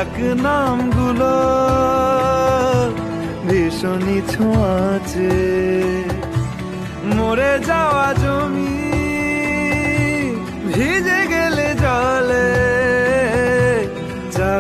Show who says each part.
Speaker 1: ডাক নামগুলো ভীষণই ছোঁয়াচে। মরে যাওয়া জমি ভিজে গেলে জলে